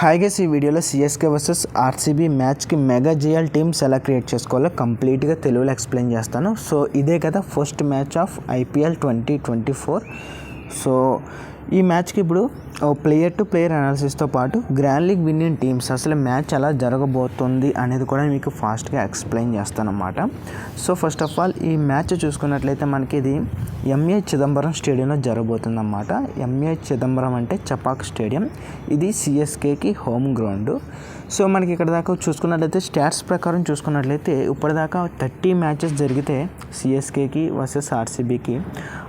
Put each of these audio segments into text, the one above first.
Hi guys, ఈ వీడియోలో CSK versus RCB మ్యాచ్కి మెగా జిఎల్ టీమ్స్ ఎలా క్రియేట్ చేసుకోవాలో కంప్లీట్గా తెలుగులో ఎక్స్ప్లెయిన్ చేస్తాను. సో ఇదే కదా first match of IPL 2024. So ఈ మ్యాచ్కి ఇప్పుడు ప్లేయర్ టు ప్లేయర్ అనాలిసిస్తో పాటు గ్రాండ్ లీగ్ విన్నింగ్ టీమ్స్ అసలు మ్యాచ్ ఎలా జరగబోతుంది అనేది కూడా మీకు ఫాస్ట్గా ఎక్స్ప్లెయిన్ చేస్తానన్నమాట. సో ఫస్ట్ ఆఫ్ ఆల్ ఈ మ్యాచ్ చూసుకున్నట్లయితే మనకి ఇది ఎంఏ చిదంబరం స్టేడియంలో జరగబోతుందన్నమాట. ఎంఏ చిదంబరం అంటే చపాక్ స్టేడియం. ఇది సిఎస్కేకి హోమ్ గ్రౌండ్. సో మనకి ఇక్కడ దాకా చూసుకున్నట్లయితే స్టాట్స్ ప్రకారం చూసుకున్నట్లయితే ఇప్పటిదాకా 30 మ్యాచెస్ జరిగితే సిఎస్కేకి వర్సెస్ ఆర్సీబీకి,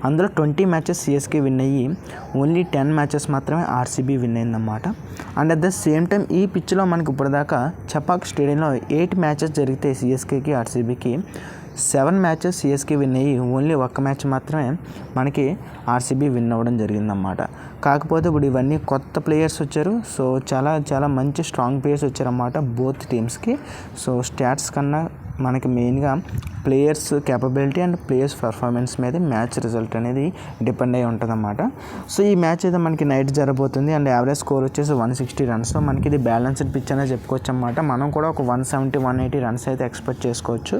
అందులో 20 మ్యాచెస్ సిఎస్కే విన్ అయ్యి ఓన్లీ 10 మ్యాచెస్ మాత్రమే ఆర్సీబీ విన్ అయిందన్నమాట. And at the same time ఈ పిచ్లో మనకి ఇప్పటిదాకా చపాక్ స్టేడియంలో 8 మ్యాచెస్ జరిగితే సిఎస్కేకి ఆర్సీబీకి 7 మ్యాచెస్ సిఎస్కే విన్ అయ్యి ఓన్లీ 1 మ్యాచ్ మాత్రమే మనకి ఆర్సీబీ విన్ అవ్వడం జరిగిందన్నమాట. కాకపోతే ఇప్పుడు ఇవన్నీ కొత్త ప్లేయర్స్ వచ్చారు. సో చాలా మంచి స్ట్రాంగ్ ప్లేయర్స్ వచ్చారన్నమాట బోత్ టీమ్స్కి. సో స్టాట్స్ కన్నా మనకి మెయిన్గా players capability and players performance మీద మ్యాచ్ రిజల్ట్ అనేది డిపెండ్ అయి ఉంటుందన్నమాట. సో ఈ మ్యాచ్ అయితే మనకి నైట్ జరగబోతుంది అండ్ యావరేజ్ స్కోర్ వచ్చేసి 160 రన్స్. మనకి ఇది బ్యాలెన్స్డ్ పిచ్ అనేది చెప్పుకోవచ్చు అన్నమాట. మనం కూడా ఒక 170-180 రన్స్ అయితే ఎక్స్పెక్ట్ చేసుకోవచ్చు.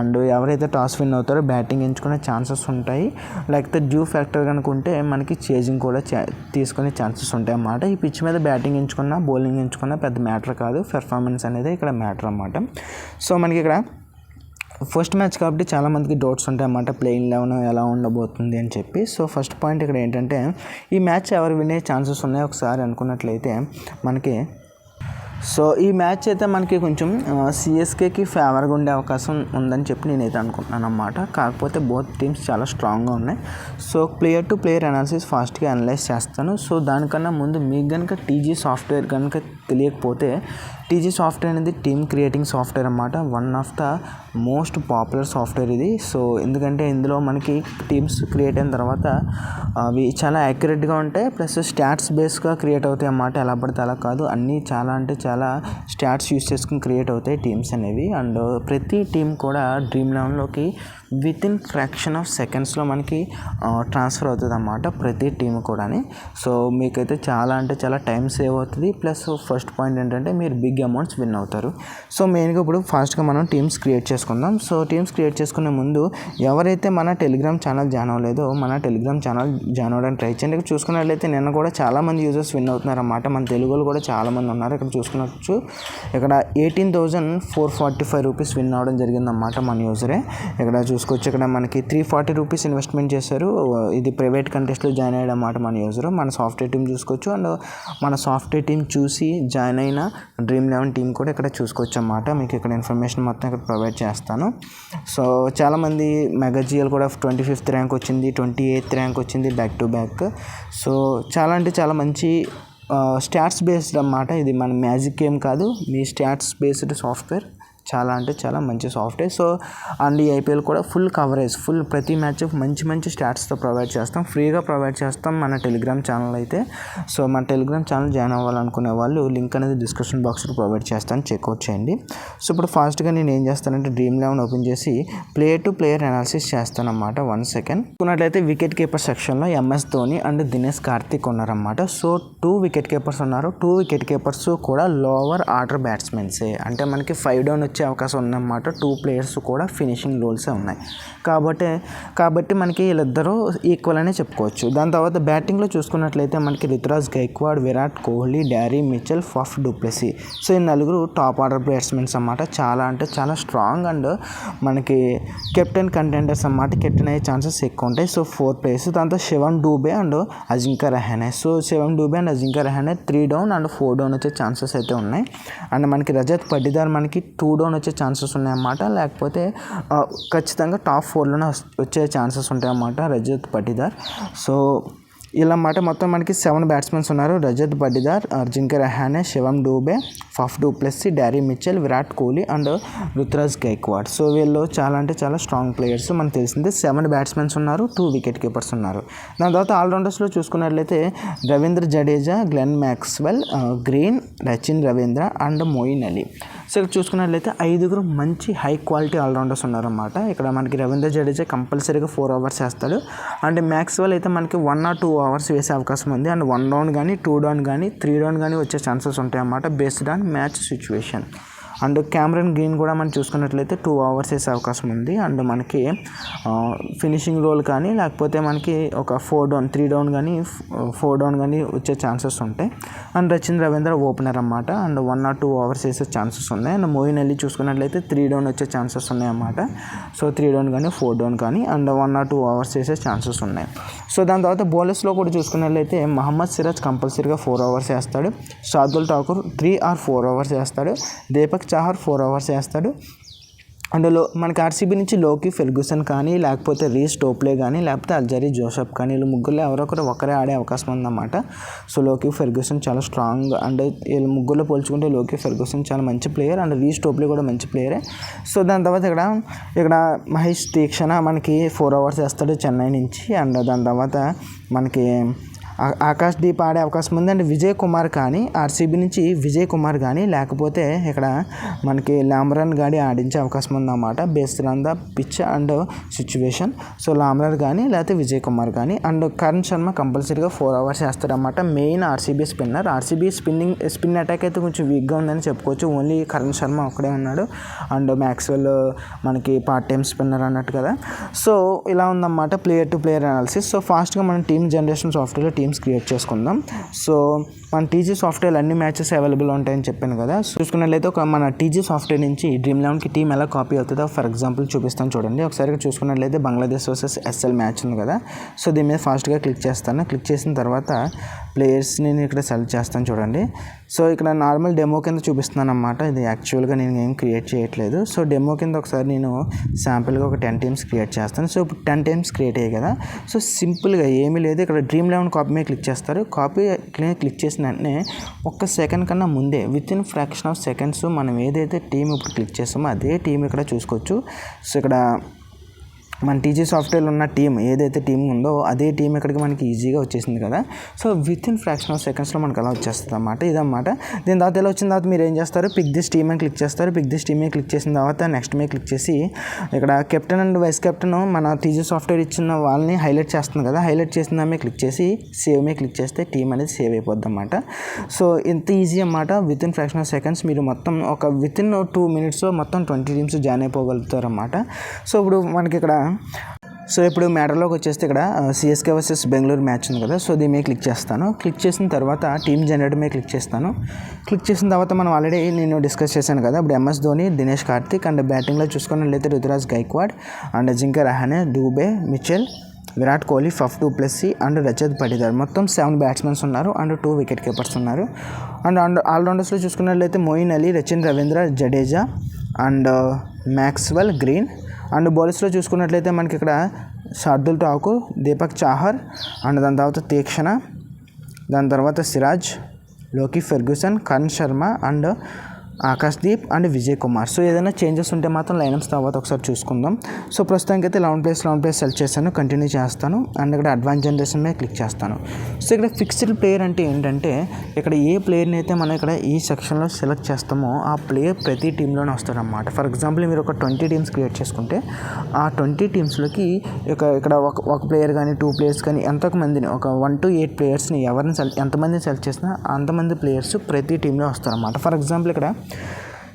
అండ్ ఎవరైతే టాస్ విన్ అవుతారో బ్యాటింగ్ ఎంచుకునే ఛాన్సెస్ ఉంటాయి. లేకపోతే డ్యూ ఫ్యాక్టర్ కనుక ఉంటే మనకి చేజింగ్ కూడా తీసుకునే ఛాన్సెస్ ఉంటాయి అన్నమాట. ఈ పిచ్ మీద బ్యాటింగ్ ఎంచుకున్నా బౌలింగ్ ఎంచుకున్నా పెద్ద మ్యాటర్ కాదు, పెర్ఫార్మెన్స్ అనేది ఇక్కడ మ్యాటర్ అన్నమాట. సో మనకి ఇక్కడ ఫస్ట్ మ్యాచ్ కాబట్టి చాలామందికి డౌట్స్ ఉంటాయి అన్నమాట, ప్లేయింగ్ 11 ఎలా ఉండబోతుంది అని చెప్పి. సో ఫస్ట్ పాయింట్ ఇక్కడ ఏంటంటే ఈ మ్యాచ్ ఎవరు వినే ఛాన్సెస్ ఉన్నాయో ఒకసారి అనుకున్నట్లయితే మనకి సో ఈ మ్యాచ్ అయితే మనకి కొంచెం సిఎస్కేకి ఫేవర్గా ఉండే అవకాశం ఉందని చెప్పి నేనైతే అనుకుంటున్నాను అన్నమాట. కాకపోతే బోత్ టీమ్స్ చాలా స్ట్రాంగ్గా ఉన్నాయి. So player to player analysis ఫాస్ట్గా అనలైజ్ చేస్తాను. సో దానికన్నా ముందు మీకు కనుక టీజీ సాఫ్ట్వేర్ కనుక తెలియకపోతే, టీజీ సాఫ్ట్వేర్ అనేది టీమ్ క్రియేటింగ్ సాఫ్ట్వేర్ అన్నమాట. One of the most popular software ఇది. సో ఎందుకంటే ఇందులో మనకి టీమ్స్ క్రియేట్ అయిన తర్వాత అవి చాలా యాక్యురేట్గా ఉంటాయి, ప్లస్ స్టాట్స్ బేస్గా క్రియేట్ అవుతాయి అన్నమాట. ఎలా పడితే అలా కాదు, అన్నీ చాలా స్టాట్స్ యూస్ చేసుకుని క్రియేట్ అవుతాయి టీమ్స్ అనేవి. అండ్ ప్రతి టీం కూడా డ్రీమ్ 11లోకి వితిన్ ఫ్రాక్షన్ ఆఫ్ సెకండ్స్లో మనకి ట్రాన్స్ఫర్ అవుతుంది అన్నమాట ప్రతి టీం కూడా. సో మీకైతే చాలా టైం సేవ్ అవుతుంది. ప్లస్ ఫస్ట్ పాయింట్ ఏంటంటే మీరు బిగ్ అమౌంట్స్ విన్ అవుతారు. సో మెయిన్గా ఇప్పుడు ఫాస్ట్గా మనం టీమ్స్ క్రియేట్ చేసుకుందాం. సో టీమ్స్ క్రియేట్ చేసుకునే ముందు ఎవరైతే మన టెలిగ్రామ్ ఛానల్ జాయిన్ అవ్వలేదో మన టెలిగ్రామ్ ఛానల్ జాయిన్ అవ్వడానికి ట్రై చేయండి. ఇక్కడ చూసుకున్నట్లయితే నిన్న కూడా చాలామంది యూజర్స్ విన్ అవుతున్నారు అన్నమాట. మన తెలుగులో కూడా చాలామంది ఉన్నారు. ఇక్కడ చూసుకున్నచ్చు ఇక్కడ 18,445 రూపీస్ విన్ అవ్వడం జరిగిందన్నమాట మన యూజరే. ఇక్కడ చూసుకోవచ్చు, ఇక్కడ మనకి 340 రూపీస్ ఇన్వెస్ట్మెంట్ చేశారు. ఇది ప్రైవేట్ కంటెస్ట్లో జాయిన్ అయ్యాడు అన్నమాట మన యూజర్. మన సాఫ్ట్వేర్ టీం చూసుకోవచ్చు అండ్ మన సాఫ్ట్వేర్ టీం చూసి జాయిన్ అయిన డ్రీమ్ 11 టీం కూడా ఇక్కడ చూసుకోవచ్చు అన్నమాట. మీకు ఇక్కడ ఇన్ఫర్మేషన్ మొత్తం ఇక్కడ ప్రొవైడ్ చేస్తాను. సో చాలామంది మెగా జిఎల్ కూడా 25th ర్యాంక్ వచ్చింది, 28th ర్యాంక్ వచ్చింది బ్యాక్ టు బ్యాక్. సో చాలా మంచి స్టాట్స్ బేస్డ్ అన్నమాట. ఇది మన మ్యాజిక్ గేమ్ కాదు, మీ స్టాట్స్ బేస్డ్ సాఫ్ట్వేర్. చాలా మంచి సాఫ్ట్వేర్. సో అండ్ ఈ ఐపీఎల్ కూడా ఫుల్ కవరేజ్, ప్రతి మ్యాచ్ మంచి స్టాట్స్తో ప్రొవైడ్ చేస్తాం, ఫ్రీగా ప్రొవైడ్ చేస్తాం మన టెలిగ్రామ్ ఛానల్ అయితే. సో మన టెలిగ్రామ్ ఛానల్ జాయిన్ అవ్వాలనుకునే వాళ్ళు లింక్ అనేది డిస్క్రిప్షన్ బాక్స్లో ప్రొవైడ్ చేస్తాను, చెక్అవుట్ చేయండి. సో ఇప్పుడు ఫాస్ట్గా నేను ఏం చేస్తానంటే డ్రీమ్ 11 ఓపెన్ చేసి ప్లేయర్ టు ప్లేయర్ అనాలిసిస్ చేస్తానన్నమాట. 1 సెకండ్. చూసుకున్నట్లయితే వికెట్ కీపర్ సెక్షన్లో MS ధోని అండ్ దినేష్ కార్తిక్ ఉన్నారన్నమాట. సో 2 వికెట్ కీపర్స్ ఉన్నారు. 2 వికెట్ కీపర్స్ కూడా లోవర్ ఆర్డర్ బ్యాట్స్మెన్సే, అంటే మనకి 5 డౌన్ వచ్చే అవకాశం ఉందన్నమాట. 2 ప్లేయర్స్ కూడా ఫినిషింగ్ రోల్సే ఉన్నాయి కాబట్టి మనకి వీళ్ళిద్దరూ ఈక్వల్ అనే చెప్పుకోవచ్చు. దాని తర్వాత బ్యాటింగ్లో చూసుకున్నట్లయితే మనకి Ruturaj Gaikwad, Virat Kohli, Daryl Mitchell, Faf du Plessis. So ఈ నలుగురు టాప్ ఆర్డర్ బ్యాట్స్మెన్స్ అన్నమాట. చాలా స్ట్రాంగ్ అండ్ మనకి కెప్టెన్ కంటెండర్స్ అన్నమాట. కెప్టెన్ అయ్యే ఛాన్సెస్ ఎక్కువ ఉంటాయి. So 4 players. దాంతో Shivam Dube and Ajinkya Rahane. So Shivam Dube and Ajinkya Rahane 3 down and 4 down వచ్చే ఛాన్సెస్ అయితే ఉన్నాయి. అండ్ మనకి రజత్ పటిదార్ మనకి 2 డౌన్ వచ్చే ఛాన్సెస్ ఉన్నాయన్నమాట. లేకపోతే ఖచ్చితంగా టాప్ 4లోనే వచ్చే ఛాన్సెస్ ఉంటాయన్నమాట రజత్ పటిదార్. సో ఇలా మాట మొత్తం మనకి 7 బ్యాట్స్మెన్స్ ఉన్నారు. Rajat Patidar, Ajinkya Rahane, Shivam Dube, Faf du Plessis, Daryl Mitchell, Virat Kohli and Ruturaj Gaikwad. So వీళ్ళు చాలా స్ట్రాంగ్ ప్లేయర్స్. మనకు తెలిసిందే 7 బ్యాట్స్మెన్స్ ఉన్నారు, 2 వికెట్ కీపర్స్ ఉన్నారు. దాని తర్వాత ఆల్రౌండర్స్లో చూసుకున్నట్లయితే Ravindra Jadeja, Glenn Maxwell, Green, Rachin Ravindra and Moeen Ali. So ఇక్కడ చూసుకున్నట్లయితే 5 మంచి హై క్వాలిటీ ఆల్రౌండర్స్ ఉన్నారన్నమాట. ఇక్కడ మనకి రవీంద్ర జడేజా కంపల్సరీగా 4 ఓవర్స్ వేస్తాడు. అండ్ మ్యాక్స్వెల్ అయితే మనకి 1 or 2 ఓవర్స్ వేసే అవకాశం ఉంది. అండ్ 1 డౌన్ కానీ 2 డౌన్ కానీ 3 డౌన్ కానీ వచ్చే ఛాన్సెస్ ఉంటాయి అన్నమాట, based on match situation. And Cameron green కూడా మనం చూసుకున్నట్లయితే 2 ఓవర్స్ వేసే అవకాశం ఉంది. అండ్ మనకి ఫినిషింగ్ రోల్ కానీ లేకపోతే మనకి ఒక 4 డౌన్ 3 డౌన్ కానీ 4 డౌన్ కానీ వచ్చే ఛాన్సెస్ ఉంటాయి. అండ్ రవీంద్ర ఓపెనర్ అన్నమాట. అండ్ 1 or 2 ఓవర్స్ వేసే ఛాన్సెస్ ఉన్నాయి. అండ్ మోయిన్ అలీ చూసుకున్నట్లయితే 3 డౌన్ వచ్చే ఛాన్సెస్ ఉన్నాయి అన్నమాట. సో 3 డౌన్ కానీ 4 డౌన్ కానీ అండ్ 1 or 2 ఓవర్స్ వేసే ఛాన్సెస్ ఉన్నాయి. సో దాని తర్వాత బౌలర్స్లో కూడా చూసుకున్నట్లయితే మహమ్మద్ సిరాజ్ కంపల్సరీగా 4 ఓవర్స్ వేస్తాడు. షార్దుల్ ఠాకూర్ 3 or 4 ఓవర్స్ వేస్తాడు. దీపక్ చాహర్ 4 ఓవర్స్ వేస్తాడు. అండ్ మనకి ఆర్సీబీ నుంచి లోకి ఫెర్గ్యూసన్ కానీ లేకపోతే రీస్ టోప్లే కానీ లేకపోతే అల్జరీ జోసెఫ్ కానీ వీళ్ళు ముగ్గురులో ఒకరే ఆడే అవకాశం ఉందన్నమాట. సో లోకి ఫెర్గ్యూసన్ చాలా స్ట్రాంగ్. అండ్ వీళ్ళు ముగ్గురులో పోల్చుకుంటే లోకి ఫెర్గ్యూసన్ చాలా మంచి ప్లేయర్. అండ్ రీస్ టోప్లే కూడా మంచి ప్లేయరే. సో దాని తర్వాత ఇక్కడ మహేష్ తీక్షణ మనకి 4 ఓవర్స్ వేస్తాడు చెన్నై నుంచి. అండ్ దాని తర్వాత మనకి ఆకాష్ దీప్ ఆడే అవకాశం ఉంది. అండ్ విజయ్ కుమార్ కానీ ఆర్సీబీ నుంచి విజయ్ కుమార్ కానీ లేకపోతే ఇక్కడ మనకి లామ్రాన్ గాడి ఆడించే అవకాశం ఉందన్నమాట, based on the pitch and situation. So Lomror కానీ లేకపోతే విజయ్ కుమార్ కానీ. అండ్ కరణ్ శర్మ కంపల్సరీగా 4 ఓవర్స్ వేస్తారన్నమాట. Main RCB spinner. RCB spin attack అయితే కొంచెం వీక్గా ఉందని చెప్పుకోవచ్చు. ఓన్లీ కరణ్ శర్మ ఒక్కడే ఉన్నాడు. అండ్ మ్యాక్స్వెల్ మనకి పార్ట్ టైం స్పిన్నర్ అన్నట్టు కదా. సో ఇలా ఉందన్నమాట player to player analysis. So ఫాస్ట్గా మనం టీమ్ జనరేషన్ సాఫ్ట్వేర్లో టీమ్స్ క్రియేట్ చేసుకుందాం. సో మన టీజీ సాఫ్ట్వేర్ అన్ని మ్యాచెస్ అవైలబుల్ ఉంటాయని చెప్పాను కదా. చూసుకున్నట్లయితే మన టీజీ సాఫ్ట్వేర్ నుంచి డ్రీమ్ 11కి టీం ఎలా కాపీ అవుతుందో ఫర్ ఎగ్జాంపుల్ చూపిస్తాను చూడండి. ఒకసారి చూసుకున్నట్లయితే బంగ్లాదేశ్ వర్సెస్ ఎస్ఎల్ మ్యాచ్ ఉంది కదా. సో దీని మీద ఫాస్ట్గా క్లిక్ చేస్తాను. క్లిక్ చేసిన తర్వాత ప్లేయర్స్ని నేను ఇక్కడ సెలెక్ట్ చేస్తాను చూడండి. సో ఇక్కడ నార్మల్ డెమో కింద చూపిస్తున్నాను అన్నమాట. ఇది యాక్చువల్గా నేను ఏం క్రియేట్ చేయట్లేదు. సో డెమో కింద ఒకసారి నేను శాంపిల్గా ఒక 10 టీమ్స్ క్రియేట్ చేస్తాను. సో ఇప్పుడు 10 టీమ్స్ క్రియేట్ అయ్యాయి కదా. సో సింపుల్గా ఏమీ లేదు, ఇక్కడ డ్రీమ్ 11 కాపీ మీద క్లిక్ చేస్తారు. కాపీ క్లిక్ చేసిన వెంటనే 1 సెకండ్ కన్నా ముందే వితిన్ ఫ్రాక్షన్ ఆఫ్ సెకండ్స్ మనం ఏదైతే టీం ఇప్పుడు క్లిక్ చేస్తామో అదే టీం ఇక్కడ చూసుకోవచ్చు. సో ఇక్కడ మన టీజీ సాఫ్ట్వేర్లో ఉన్న టీం ఏదైతే టీం ఉందో అదే టీం ఇక్కడికి మనకి ఈజీగా వచ్చేసింది కదా. So with in fraction of సెకండ్స్లో మనకు అలా వచ్చేస్తుంది అన్నమాట. ఇదన్నమాట. దీని తర్వాత ఎలా వచ్చిన తర్వాత మీరు ఏం చేస్తారు, పిక్ దిస్ టీమ్ అని క్లిక్ చేస్తారు. పిక్ దిస్ టీమ్ మీద క్లిక్ చేసిన తర్వాత నెక్స్ట్ మీద క్లిక్ చేసి ఇక్కడ కెప్టెన్ అండ్ వైస్ కెప్టెన్ మన టీజీ సాఫ్ట్వేర్ ఇచ్చిన వాళ్ళని హైలైట్ చేస్తుంది కదా. హైలైట్ చేసిన దాని మీద క్లిక్ చేసి సేవ్ మీద క్లిక్ చేస్తే టీం అనేది సేవ్ అయిపోద్ది అన్నమాట. సో ఇంత ఈజీ అన్నమాట. With in fraction of seconds మీరు మొత్తం ఒక విత్ ఇన్ 2 minutesలో మొత్తం 20 టీమ్స్ జాయిన్ అయిపోగలుగుతారు అన్నమాట. సో ఇప్పుడు మనకి ఇక్కడ ఇప్పుడు మ్యాటర్లోకి వచ్చేస్తే ఇక్కడ సిఎస్కే వర్సెస్ బెంగళూరు మ్యాచ్ ఉంది కదా. సో దీని మీద క్లిక్ చేస్తాను. క్లిక్ చేసిన తర్వాత టీమ్ జనరేటర్ మీద క్లిక్ చేస్తాను. క్లిక్ చేసిన తర్వాత మనం ఆల్రెడీ నేను డిస్కస్ చేశాను కదా. ఇప్పుడు MS ధోని, దినేష్ కార్తిక్ అండ్ బ్యాటింగ్లో చూసుకున్నట్లయితే Ruturaj Gaikwad and Ajinkya Rahane, Dube, Mitchell, Virat Kohli, Faf du Plessis and Rajat Patidar. మొత్తం 7 బ్యాట్స్మెన్స్ ఉన్నారు అండ్ 2 వికెట్ కీపర్స్ ఉన్నారు. అండ్ ఆల్రౌండర్స్లో చూసుకున్నట్లయితే Moeen Ali, Ravindra Jadeja and Maxwell Green. And బౌలర్స్లో చూసుకున్నట్లయితే మనకి ఇక్కడ షార్దుల్ ఠాకూర్, దీపక్ చాహర్ అండ్ దాని తర్వాత తీక్షణ, దాని తర్వాత Siraj, Lockie Ferguson, Karan Sharma and Akash Deep and Vijay Kumar. So ఏదైనా చేంజెస్ ఉంటే మాత్రం లైనప్స్ తర్వాత ఒకసారి చూసుకుందాం. సో ప్రస్తుతానికి అయితే 11 ప్లేస్ సెలెక్ట్ చేస్తాను, కంటిన్యూ చేస్తాను. అండ్ ఇక్కడ అడ్వాన్స్ జనరేషన్ మీద క్లిక్ చేస్తాను. సో ఇక్కడ ఫిక్స్డ్ ప్లేయర్ అంటే ఏంటంటే ఇక్కడ ఏ ప్లేయర్ని అయితే మనం ఇక్కడ ఈ సెక్షన్లో సెలెక్ట్ చేస్తామో ఆ ప్లేయర్ ప్రతి టీంలోనే వస్తాడన్నమాట. ఫర్ ఎగ్జాంపుల్ మీరు ఒక 20 టీమ్స్ క్రియేట్ చేసుకుంటే ఆ 20 టీమ్స్లోకి ఇక్కడ ఒక ప్లేయర్ కానీ 2 ప్లేయర్స్ కానీ ఎంతమందిని ఒక 1 to 8 ప్లేయర్స్ని ఎంతమందిని సెలెక్ట్ చేసినా అంతమంది ప్లేయర్స్ ప్రతి టీంలో వస్తారన్నమాట. ఫర్ ఎగ్జాంపుల్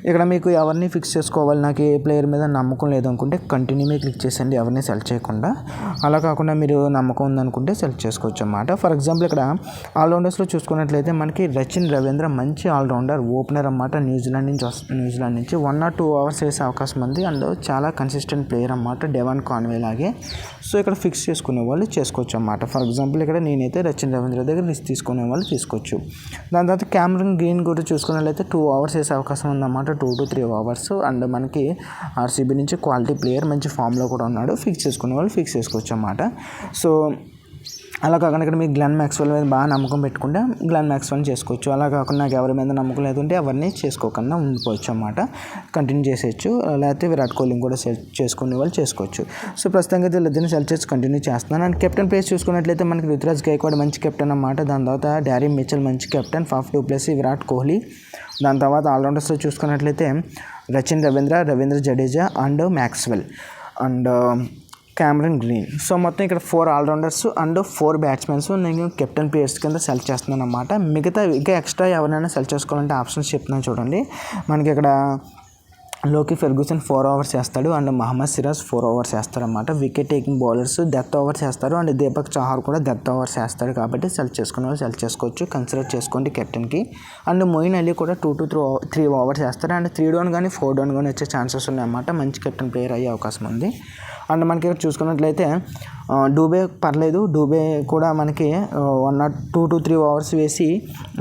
ఇక్కడ మీకు ఎవరిని ఫిక్స్ చేసుకోవాలి, నాకు ఏ ప్లేయర్ మీద నమ్మకం లేదనుకుంటే కంటిన్యూ మీద క్లిక్ చేసండి, ఎవరిని సెలెక్ట్ చేయకుండా. అలా కాకుండా మీరు నమ్మకం ఉందనుకుంటే సెలెక్ట్ చేసుకోవచ్చు అన్నమాట. ఫర్ ఎగ్జాంపుల్ ఇక్కడ ఆల్రౌండర్స్లో చూసుకున్నట్లయితే మనకి రవీంద్ర మంచి ఆల్రౌండర్, ఓపెనర్ అన్నమాట. న్యూజిలాండ్ నుంచి 1 or 2 ఓవర్స్ వేసే అవకాశం ఉంది అండ్ చాలా కన్సిస్టెంట్ ప్లేయర్ అన్నమాట, డెవాన్ కాన్వే లాగే. సో ఇక్కడ ఫిక్స్ చేసుకునే వాళ్ళు చేసుకోవచ్చు అన్నమాట. ఫర్ ఎగ్జాంపుల్ ఇక్కడ నేనైతే రవీంద్ర దగ్గర రిస్క్ తీసుకునే వాళ్ళు తీసుకోవచ్చు. దాని తర్వాత క్యామరన్ గ్రీన్ కూడా చూసుకున్నట్లయితే 2 ఓవర్స్ వేసే అవకాశం ఉందన్నమాట, 2 to 3 ఓవర్స్. అండ్ మనకి ఆర్సీబీ నుంచి క్వాలిటీ ప్లేయర్, మంచి ఫామ్లో కూడా ఉన్నాడు. ఫిక్స్ చేసుకునే వాళ్ళు ఫిక్స్ చేసుకోవచ్చు అన్నమాట. సో అలా కాకుండా ఇక్కడ మీకు గ్లెన్ మ్యాక్స్వెల్ మీద బాగా నమ్మకం పెట్టుకుంటే గ్లెన్ మ్యాక్స్వెల్ చేసుకోవచ్చు. అలా కాకుండా నాకు ఎవరి మీద నమ్మకం లేదంటే ఎవరిని చేసుకోకుండా ఉండిపోవచ్చు అన్నమాట. కంటిన్యూ చేసేయచ్చు. లేకపోతే విరాట్ కోహ్లీని కూడా చేసుకునే వాళ్ళు చేసుకోవచ్చు. సో ప్రస్తుతంగా అయితే వీళ్ళిద్దరిని సెలెక్ట్ చేసి కంటిన్యూ చేస్తున్నాను. అండ్ కెప్టెన్ ప్లేస్ చూసుకున్నట్లయితే మనకి రుతురాజ్ గైక్వాడ్ మంచి కెప్టెన్ అన్నమాట. దాని తర్వాత డ్యారీ మిచెల్ మంచి captain, Faf du Plessis, Virat Kohli. దాని తర్వాత ఆల్రౌండర్స్లో చూసుకున్నట్లయితే Ravindra Jadeja and Maxwell and Cameron Green. So మొత్తం ఇక్కడ 4 ఆల్రౌండర్స్ అండ్ 4 బ్యాట్స్మెన్స్ నేను కెప్టెన్ ప్లేయర్స్ కింద సెలెక్ట్ చేస్తున్నాను అన్నమాట. మిగతా ఇంకా ఎక్స్ట్రా ఎవరైనా సెలెక్ట్ చేసుకోవాలంటే ఆప్షన్స్ చెప్తున్నాను చూడండి. మనకి ఇక్కడ లోకి ఫెర్గూసన్ 4 ఓవర్స్ చేస్తాడు అండ్ మహమ్మద్ సిరాజ్ 4 ఓవర్స్ చేస్తారన్నమాట. Wicket taking bowlers death overs చేస్తారు అండ్ దీపక్ చహార్ కూడా డెత్ ఓవర్స్ చేస్తాడు. కాబట్టి సెలెక్ట్ చేసుకునే వాళ్ళు సెలెక్ట్ చేసుకోవచ్చు. కన్సిడర్ చేసుకోండి కెప్టెన్కి. అండ్ మొయిన్ అలీ కూడా 2 to 3 ఓవర్స్ చేస్తారు అండ్ 3 డౌన్ కానీ 4 డౌన్ కానీ వచ్చే ఛాన్సెస్ ఉన్నాయన్నమాట. మంచి కెప్టెన్ ప్లేయర్ అయ్యే అవకాశం ఉంది. అండ్ మనకి ఇక్కడ చూసుకున్నట్లయితే డూబే పర్లేదు. డూబే కూడా మనకి 2 to 3 ఓవర్స్ వేసి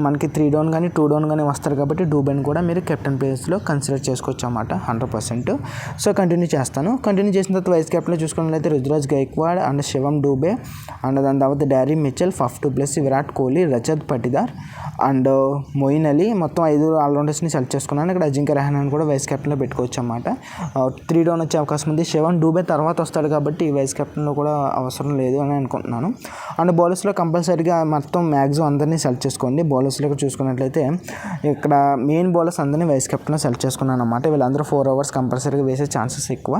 మనకి 3 డౌన్ కానీ 2 డౌన్ కానీ వస్తారు. కాబట్టి డూబేని కూడా మీరు కెప్టెన్ ప్లేయర్స్లో కన్సిడర్ చేసుకోవచ్చు అన్నమాట 100%. సో కంటిన్యూ చేస్తాను. కంటిన్యూ చేసిన తర్వాత వైస్ కెప్టెన్లో చూసుకున్నట్లయితే రుతురాజ్ గైక్వాడ్ అండ్ శివం డూబే అండ్ దాని తర్వాత Daryl Mitchell, Faf du Plessis, Virat Kohli, Rajat Patidar and Moeen Ali. మొత్తం 5 ఆల్రౌండర్స్ని సెలెక్ట్ చేసుకున్నాను. ఇక్కడ అజింక్య రహానేని కూడా వైస్ కెప్టెన్లో పెట్టుకోవచ్చు అన్నమాట. 3 డౌన్ వచ్చే అవకాశం ఉంది. శివం డూబే తర్వాత వస్తాడు కాబట్టి వైస్ కెప్టెన్లో కూడా అవసరం లేదు అని అనుకుంటున్నాను. అండ్ బౌలర్స్లో కంపల్సరీగా మొత్తం మ్యాక్సిమం అందరినీ సెలెక్ట్ చేసుకోండి. బౌలర్స్లో చూసుకున్నట్లయితే ఇక్కడ మెయిన్ బౌలర్స్ అందరినీ వైస్ కెప్టెన్లో సెలెక్ట్ చేసుకున్నాను అన్నమాట. వీళ్ళందరూ 4 ఓవర్స్ కంపల్సరీగా వేసే ఛాన్సెస్ ఎక్కువ.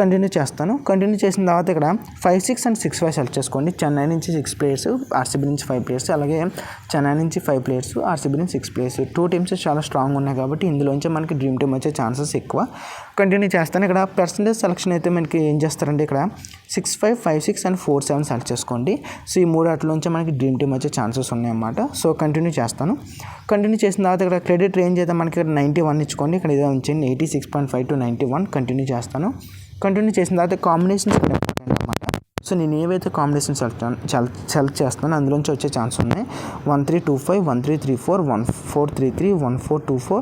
కంటిన్యూ చేస్తాను. కంటిన్యూ చేసిన తర్వాత ఇక్కడ 5, 6 అండ్ 6, 5 సెలెక్ట్ చేసుకోండి. చెన్నై నుంచి 6 ప్లేయర్స్, ఆర్సీబీ నుంచి 5 ప్లేయర్స్, అలాగే చెన్నై నుంచి 5 ప్లేయర్స్, ఆర్సీబీ నుంచి 6 ప్లేయర్స్. 2 టీమ్స్ చాలా స్ట్రాంగ్ ఉన్నాయి కాబట్టి ఇందులోంచి మనకి డ్రీమ్ టీమ్ వచ్చే ఛాన్సెస్ ఎక్కువ. కంటిన్యూ చేస్తాను. ఇక్కడ పర్సంటేజ్ సెలెక్షన్ అయితే మనకి ఏం చేస్తారంటే ఇక్కడ 6, 5, 5, 6 అండ్ 4, 7 సెలెక్ట్ చేసుకోండి. సో ఈ 3 వాటిలోంచి మనకి డ్రీమ్ టీమ్ వచ్చే ఛాన్సెస్ ఉన్నాయన్నమాట. సో కంటిన్యూ చేస్తాను. కంటిన్యూ చేసిన తర్వాత ఇక్కడ క్రెడిట్ రేంజ్ అయితే మనకి ఇక్కడ 91 ఇచ్చుకోండి. ఇక్కడ ఇదే ఉంచండి 86.5 to 91. కంటిన్యూ చేస్తాను. కంటిన్యూ చేసిన తర్వాత కాంబినేషన్స్ అన్నమాట. సో నేను ఏవైతే కాంబినేషన్ సెలెక్ట్ చేస్తానో అందులోంచి వచ్చే ఛాన్స్ ఉన్నాయి. 1325, 1334, 1433, 1424,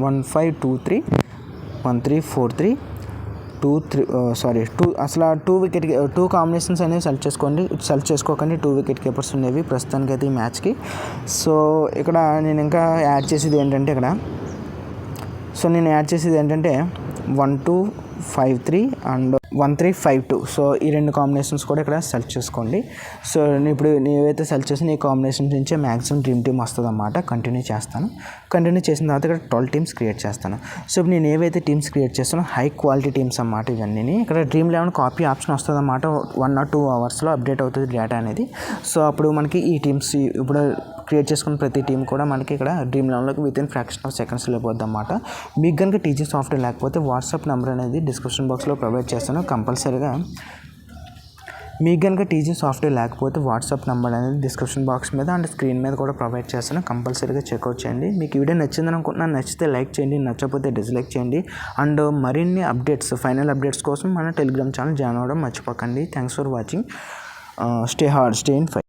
1523, 1343, 2 అసలు 2 కాంబినేషన్స్ అనేవి సెలెక్ట్ చేసుకోకండి. 2 వికెట్ కీపర్స్ ఉండేవి ప్రస్తుతానికి అయితే ఈ మ్యాచ్కి. సో ఇక్కడ నేను ఇంకా యాడ్ చేసేది ఏంటంటే 1253 అండ్ 1352. సో ఈ 2 కాంబినేషన్స్ కూడా ఇక్కడ సెలెక్ట్ చేసుకోండి. సో ఇప్పుడు నేనైతే సెలెక్ట్ చేసిన ఈ కాంబినేషన్స్ నుంచే మ్యాక్సిమం డ్రీమ్ టీమ్ వస్తుంది అన్నమాట. కంటిన్యూ చేస్తాను. కంటిన్యూ చేసిన తర్వాత ఇక్కడ 12 టీమ్స్ క్రియేట్ చేస్తాను. సో ఇప్పుడు నేను ఏవైతే టీమ్స్ క్రియేట్ చేస్తానో హై క్వాలిటీ టీమ్స్ అన్నమాట ఇవన్నీ. ఇక్కడ డ్రీమ్ 11 కాపీ ఆప్షన్ వస్తుంది అన్నమాట. 1 or 2 అవర్స్లో అప్డేట్ అవుతుంది డేటా అనేది. సో అప్పుడు మనకి ఈ టీమ్స్ ఇప్పుడు క్రియేట్ చేసుకున్న ప్రతి టీం కూడా మనకి ఇక్కడ డ్రీమ్ 11లోకి వితిన్ ఫ్రాక్షన్ ఆఫ్ సెకండ్స్లో వెళ్ళిపోద్ది అన్నమాట. మీకు కనుక టీజీ సాఫ్ట్వేర్ లేకపోతే వాట్సాప్ నెంబర్ అనేది డిస్క్రిప్షన్ బాక్స్లో ప్రొవైడ్ చేస్తాను. కంపల్సరీగా మీకు కనుక టీజీ సాఫ్ట్వేర్ లేకపోతే వాట్సాప్ నెంబర్ అనేది డిస్క్రిప్షన్ బాక్స్ మీద అండ్ స్క్రీన్ మీద కూడా ప్రొవైడ్ చేస్తాను. కంపల్సరీగా చెక్అవుట్ చేయండి. మీకు ఈ వీడియో నచ్చిందని అనుకుంటున్నాను. నచ్చితే లైక్ చేయండి, నచ్చకపోతే డిస్లైక్ చేయండి. అండ్ మరిన్ని అప్డేట్స్, ఫైనల్ అప్డేట్స్ కోసం మన టెలిగ్రామ్ ఛానల్ జాయిన్ అవ్వడం మర్చిపోకండి. Thanks for watching. Stay hard, stay in fight.